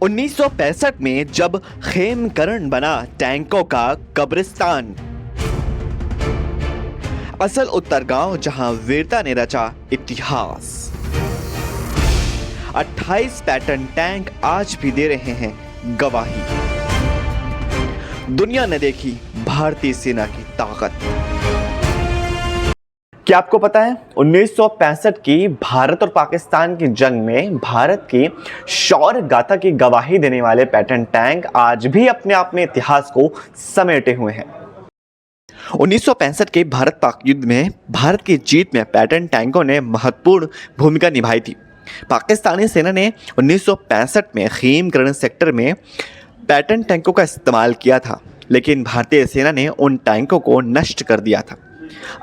1965 में जब खेमकरण बना टैंकों का कब्रिस्तान, असल उत्तरगांव जहां वीरता ने रचा इतिहास। 28 पैटर्न टैंक आज भी दे रहे हैं गवाही। दुनिया ने देखी भारतीय सेना की ताकत। क्या आपको पता है 1965 की भारत और पाकिस्तान की जंग में भारत की शौर्य गाथा की गवाही देने वाले पैटर्न टैंक आज भी अपने आप में इतिहास को समेटे हुए हैं। 1965 के भारत पाक युद्ध में भारत की जीत में पैटर्न टैंकों ने महत्वपूर्ण भूमिका निभाई थी। पाकिस्तानी सेना ने 1965 में खेमकरण सेक्टर में पैटर्न टैंकों का इस्तेमाल किया था, लेकिन भारतीय सेना ने उन टैंकों को नष्ट कर दिया था।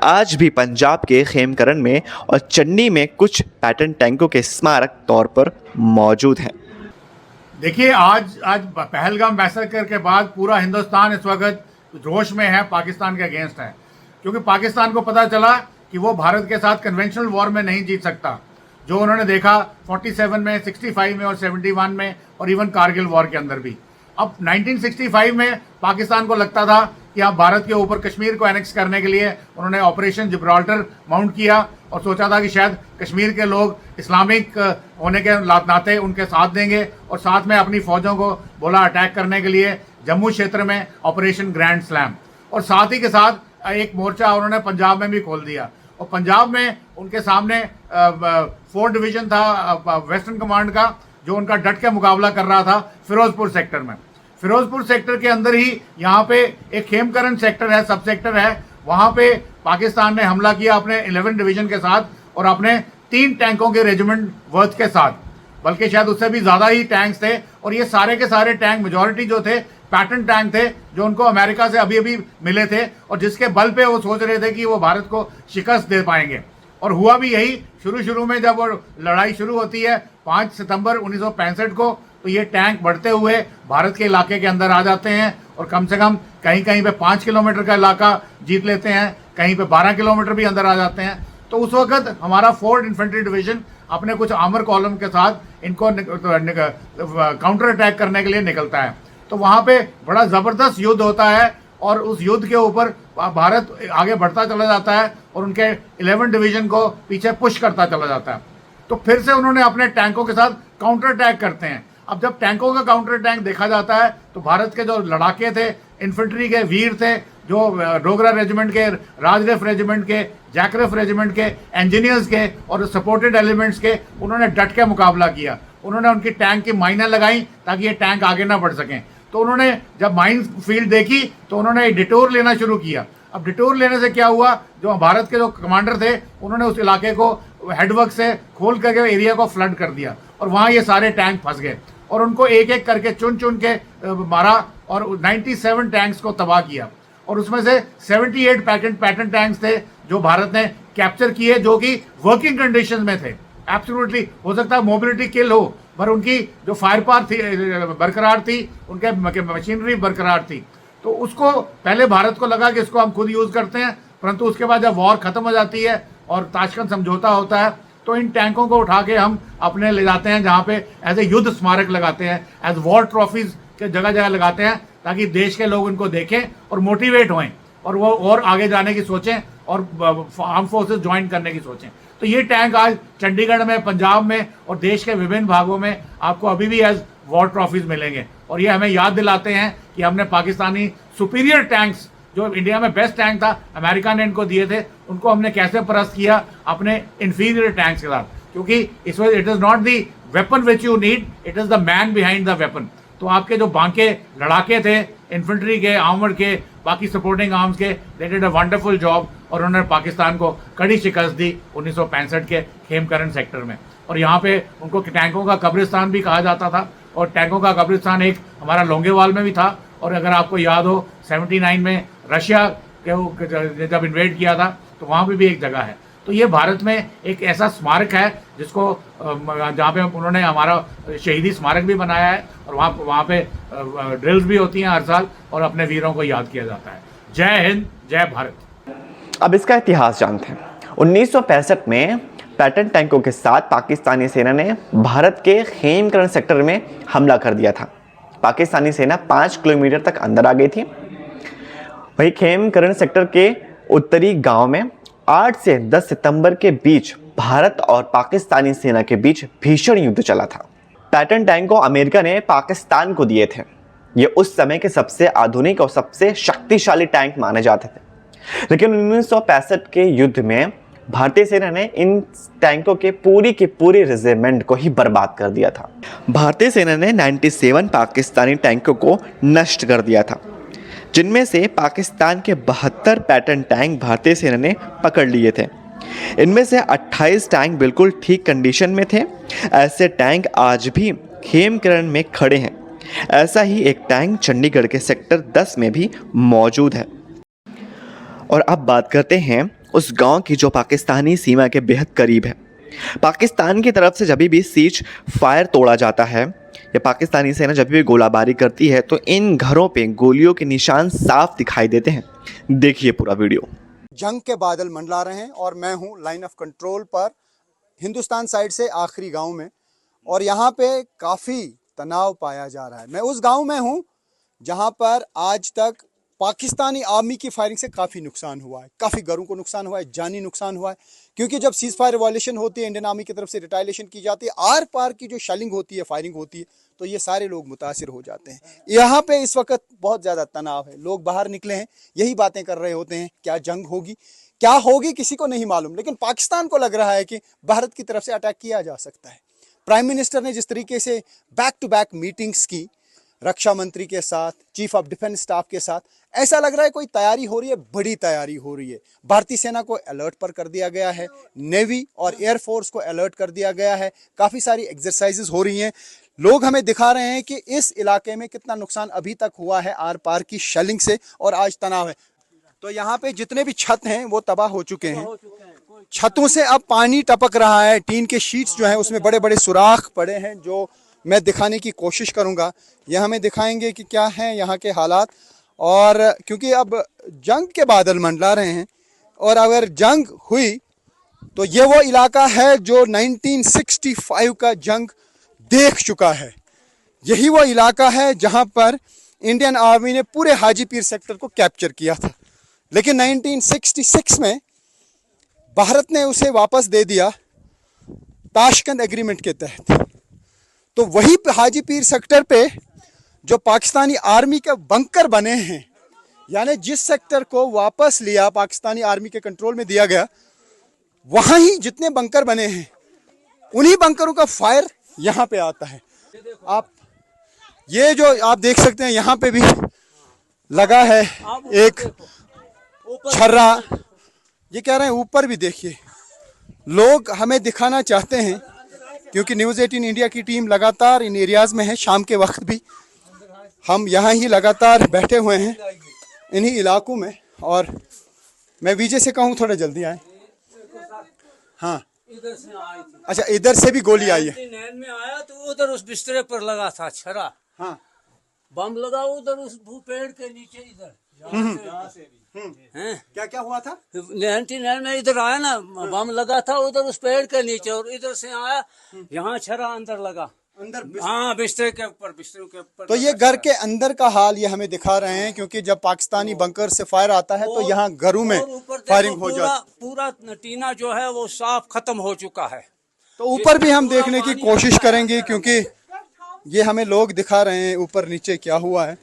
आज भी पंजाब के खेमकरण में और चन्नी में कुछ पैटर्न टैंकों के स्मारक तौर पर मौजूद हैं। देखिए, आज पहलगाम मैसेकर के बाद पूरा हिंदुस्तान इस वक्त जोश में है, पाकिस्तान के अगेंस्ट है, क्योंकि पाकिस्तान को पता चला कि वो भारत के साथ कन्वेंशनल वॉर में नहीं जीत सकता। जो उन्होंने देखा 47 में, 65 में और 71 में और इवन कारगिल वॉर के अंदर भी। अब 1965 में पाकिस्तान को लगता था कि आप भारत के ऊपर कश्मीर को एनेक्स करने के लिए उन्होंने ऑपरेशन जिब्राल्टर माउंट किया और सोचा था कि शायद कश्मीर के लोग इस्लामिक होने के नाते उनके साथ देंगे और साथ में अपनी फौजों को बोला अटैक करने के लिए जम्मू क्षेत्र में ऑपरेशन ग्रैंड स्लैम। और साथ ही के साथ एक मोर्चा उन्होंने पंजाब में भी खोल दिया और पंजाब में उनके सामने 4 डिवीजन था वेस्टर्न कमांड का, जो उनका डट के मुकाबला कर रहा था फिरोजपुर सेक्टर में। फिरोजपुर सेक्टर के अंदर ही यहाँ पे एक खेमकरण सेक्टर है, सब सेक्टर है, वहाँ पे पाकिस्तान ने हमला किया अपने 11 डिवीजन के साथ और अपने 3 टैंकों के रेजिमेंट वर्थ के साथ, बल्कि शायद उससे भी ज़्यादा ही टैंक्स थे। और ये सारे के सारे टैंक मेजॉरिटी जो थे पैटर्न टैंक थे, जो उनको अमेरिका से अभी अभी मिले थे और जिसके बल पे वो सोच रहे थे कि वो भारत को शिकस्त दे पाएंगे। और हुआ भी यही। शुरू में जब वो लड़ाई शुरू होती है 5 सितंबर 1965 को, तो ये टैंक बढ़ते हुए भारत के इलाके के अंदर आ जाते हैं और कम से कम कहीं कहीं पे 5 किलोमीटर का इलाका जीत लेते हैं, कहीं पे 12 किलोमीटर भी अंदर आ जाते हैं। तो उस वक्त हमारा 4th इन्फेंट्री डिवीजन अपने कुछ आर्मर कॉलम के साथ इनको काउंटर अटैक करने के लिए निकलता है। तो वहाँ पे बड़ा ज़बरदस्त युद्ध होता है और उस युद्ध के ऊपर भारत आगे बढ़ता चला जाता है और उनके 11 डिवीजन को पीछे पुश करता चला जाता है। तो फिर से उन्होंने अपने टैंकों के साथ काउंटर अटैक करते हैं। अब जब टैंकों का काउंटर अटैक देखा जाता है तो भारत के जो लड़ाके थे, इन्फेंट्री के वीर थे, जो डोगरा रेजिमेंट के, राजरेफ रेजिमेंट के, जैकरेफ रेजिमेंट के, इंजीनियर्स के और सपोर्टेड एलिमेंट्स के, उन्होंने डट के मुकाबला किया। उन्होंने उनकी टैंक की माइनें लगाई ताकि ये टैंक आगे ना बढ़ सकें। तो उन्होंने जब माइन फील्ड देखी तो उन्होंने डिटोर लेना शुरू किया। अब डिटोर लेने से क्या हुआ, जो भारत के जो कमांडर थे उन्होंने उस इलाके को हेडवर्क से खोल करके एरिया को फ्लड कर दिया और वहाँ ये सारे टैंक फंस गए और उनको एक एक करके चुन चुन के मारा और 97 टैंक्स को तबाह किया। और उसमें से 78 पैटर्न टैंक्स थे जो भारत ने कैप्चर किए, जो कि वर्किंग कंडीशन में थे। एब्सोल्युटली हो सकता है मोबिलिटी किल हो, पर उनकी जो फायर पावर थी बरकरार थी, उनके मशीनरी बरकरार थी। तो उसको पहले भारत को लगा कि इसको हम खुद यूज़ करते हैं, परंतु उसके बाद जब वॉर ख़त्म हो जाती है और ताशकंद समझौता होता है तो इन टैंकों को उठा के हम अपने ले जाते हैं, जहाँ पे एज ए युद्ध स्मारक लगाते हैं, एज वॉर ट्रॉफीज के जगह जगह लगाते हैं, ताकि देश के लोग इनको देखें और मोटिवेट हों और वो और आगे जाने की सोचें और आर्म फोर्सेस ज्वाइन करने की सोचें। तो ये टैंक आज चंडीगढ़ में, पंजाब में और देश के विभिन्न भागों में आपको अभी भी एज वॉर ट्रॉफीज मिलेंगे और ये हमें याद दिलाते हैं कि हमने पाकिस्तानी सुपीरियर टैंक्स, जो इंडिया में बेस्ट टैंक था, अमेरिका ने इनको दिए थे, उनको हमने कैसे परास्त किया अपने इन्फीरियर टैंक्स के साथ। क्योंकि इस वजह it is not the weapon which you need, it is the man behind the weapon. तो आपके जो बांके लड़ाके थे, इन्फेंट्री के, आर्मर के, बाकी सपोर्टिंग आर्म्स के, they did a wonderful job और उन्होंने पाकिस्तान को कड़ी शिकस्त दी 1965 के खेमकरण सेक्टर में। और यहाँ पे उनको टैंकों का कब्रिस्तान भी कहा जाता था और टैंकों का कब्रिस्तान एक हमारा लोंगेवाल में भी था। और अगर आपको याद हो 79 में रशिया के जब इन्वेड किया था तो वहाँ पे भी एक जगह है। तो ये भारत में एक ऐसा स्मारक है जिसको जहाँ पे उन्होंने हमारा शहीदी स्मारक भी बनाया है और वहाँ पे ड्रिल्स भी होती हैं हर साल और अपने वीरों को याद किया जाता है। जय हिंद, जय भारत। अब इसका इतिहास जानते हैं। 1965 में पैटर्न टैंकों के साथ पाकिस्तानी सेना ने भारत के खेमकरण सेक्टर में हमला कर दिया था। पाकिस्तानी सेना 5 किलोमीटर तक अंदर आ गई थी। वहीं खेमकरण सेक्टर के उत्तरी गांव में 8 से 10 सितंबर के बीच भारत और पाकिस्तानी सेना के बीच भीषण युद्ध चला था। पैटर्न टैंक को अमेरिका ने पाकिस्तान को दिए थे। ये उस समय के सबसे आधुनिक और सबसे शक्तिशाली टैंक माने जाते थे, लेकिन 1965 के युद्ध में भारतीय सेना ने इन टैंकों के पूरी रेजिमेंट को ही बर्बाद कर दिया था। भारतीय सेना ने 97 पाकिस्तानी टैंकों को नष्ट कर दिया था, जिनमें से पाकिस्तान के 72 पैटर्न टैंक भारतीय सेना ने पकड़ लिए थे। इनमें से 28 टैंक बिल्कुल ठीक कंडीशन में थे। ऐसे टैंक आज भी खेमकरण में खड़े हैं। ऐसा ही एक टैंक चंडीगढ़ के सेक्टर 10 में भी मौजूद है। और अब बात करते हैं उस गांव की जो पाकिस्तानी सीमा के बेहद करीब है। पाकिस्तान की तरफ से जब भी सीज फायर तोड़ा जाता है या पाकिस्तानी सेना जब भी गोलाबारी करती है तो इन घरों पे गोलियों के निशान साफ दिखाई देते हैं। देखिए पूरा वीडियो। जंग के बादल मंडला रहे हैं और मैं हूं लाइन ऑफ कंट्रोल पर हिंदुस्तान साइड से आखिरी गांव में, और यहां पे काफ़ी तनाव पाया जा रहा है। मैं उस गांव में हूं जहां पर आज तक पाकिस्तानी आर्मी की फायरिंग से काफ़ी नुकसान हुआ है, काफ़ी घरों को नुकसान हुआ है, जानी नुकसान हुआ है, क्योंकि जब सीज फायर वायलेशन होती है, इंडियन आर्मी की तरफ से रिटालिएशन की जाती है, आर पार की जो शेलिंग होती है, फायरिंग होती है, तो ये सारे लोग मुतासिर हो जाते हैं। यहाँ पे इस वक्त बहुत ज़्यादा तनाव है, लोग बाहर निकले हैं, यही बातें कर रहे होते हैं, क्या जंग होगी, क्या होगी किसी को नहीं मालूम, लेकिन पाकिस्तान को लग रहा है कि भारत की तरफ से अटैक किया जा सकता है। प्राइम मिनिस्टर ने जिस तरीके से बैक टू बैक मीटिंग्स की रक्षा मंत्री के साथ, चीफ ऑफ डिफेंस स्टाफ के साथ, ऐसा लग रहा है कोई तैयारी हो रही है, बड़ी तैयारी हो रही है। भारतीय सेना को अलर्ट पर कर दिया गया है, नेवी और एयरफोर्स को अलर्ट कर दिया गया है, काफ़ी सारी एक्सरसाइजेज हो रही हैं। लोग हमें दिखा रहे हैं कि इस इलाके में कितना नुकसान अभी तक हुआ है आर पार की शेलिंग से, और आज तनाव है। तो यहाँ पे जितने भी छत हैं वो तबाह हो चुके हैं। छतों से अब पानी टपक रहा है, टीन के शीट्स जो हैं उसमें बड़े बड़े सुराख पड़े हैं, जो मैं दिखाने की कोशिश करूंगा। यह हमें दिखाएंगे कि क्या हैं यहाँ के हालात, और क्योंकि अब जंग के बादल मंडला रहे हैं, और अगर जंग हुई तो ये वो इलाका है जो 1965 का जंग देख चुका है। यही वो इलाका है जहाँ पर इंडियन आर्मी ने पूरे हाजी पीर सेक्टर को कैप्चर किया था, लेकिन 1966 में भारत ने उसे वापस दे दिया ताशकंद एग्रीमेंट के तहत। तो वही हाजी पीर सेक्टर पे जो पाकिस्तानी आर्मी के बंकर बने हैं, यानी जिस सेक्टर को वापस लिया पाकिस्तानी आर्मी के कंट्रोल में दिया गया, वहाँ ही जितने बंकर बने हैं उन्हीं बंकरों का फायर यहाँ पे आता है। आप ये जो आप देख सकते हैं यहाँ पे भी लगा है एक छर्रा, ये कह रहे हैं ऊपर भी देखिए। लोग हमें दिखाना चाहते हैं क्योंकि न्यूज़ 18 इंडिया की टीम लगातार इन एरियाज़ में है। शाम के वक्त भी हम यहाँ ही लगातार बैठे हुए हैं इन्हीं इलाकों में, और मैं विजय से कहूँ थोड़ा जल्दी आए। हाँ, अच्छा, इधर से भी गोली आई है। नैन में आया तो उधर उस बिस्तरे पर लगा था छरा। हाँ, बम लगा उधर उस पेड़ के नीचे, इधर क्या क्या हुआ था? 99 में इधर आया ना, बम लगा था उधर उस पेड़ के नीचे, और इधर से आया यहाँ छरा अंदर लगा, अंदर हाँ बिस्तरे के ऊपर, बिस्तरों के ऊपर। तो ये घर के अंदर का हाल ये हमें दिखा रहे हैं, क्योंकि जब पाकिस्तानी बंकर से फायर आता है तो यहाँ घरों में फायरिंग हो जाती। पूरा टीना जो है वो साफ खत्म हो चुका है। तो ऊपर भी हम देखने की कोशिश करेंगे, क्योंकि ये हमें लोग दिखा रहे हैं ऊपर नीचे क्या हुआ है।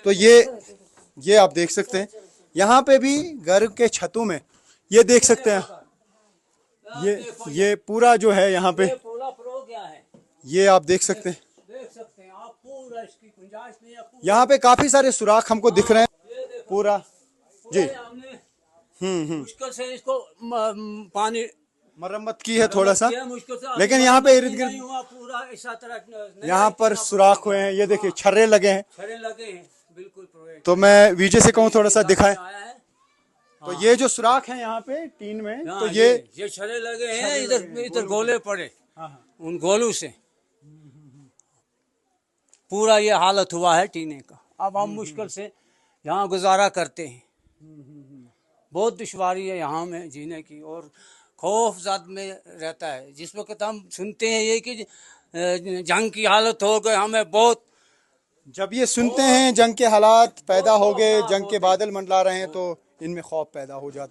तो ये आप देख सकते हैं, यहाँ पे भी घर के छतों में ये देख सकते हैं, ये पूरा जो है यहाँ पे, ये आप देख सकते हैं, आप पूरा इसकी गुंजाइश नहीं है। यहाँ पे काफी सारे सुराख हमको दिख रहे हैं पूरा जी। मुश्किल से इसको पानी मरम्मत की है थोड़ा सा, मुश्किल से, लेकिन यहाँ पे इर्द गिर्द पूरा ऐसा तरह यहाँ पर सुराख हुए हैं। ये देखिए छर्रे लगे हैं, छड़े लगे हैं बिल्कुल। तो मैं विजय से कहूँ थोड़ा सा दिखाएं। तो ये जो सुराख है यहाँ पे टीन में, तो ये छड़े लगे हैं, इधर गोले पड़े, उन गोलों से पूरा ये हालत हुआ है टीने का। अब हम मुश्किल से यहाँ गुजारा करते हैं, बहुत दुश्वारी है यहाँ में जीने की, और खौफ ज़द में रहता है। जिस वक्त हम सुनते हैं ये कि जंग की हालत हो गई, हमें बहुत जब ये सुनते हैं जंग के हालात पैदा हो गए, जंग के बादल मंडला रहे हैं, तो इनमें खौफ पैदा हो जाता है।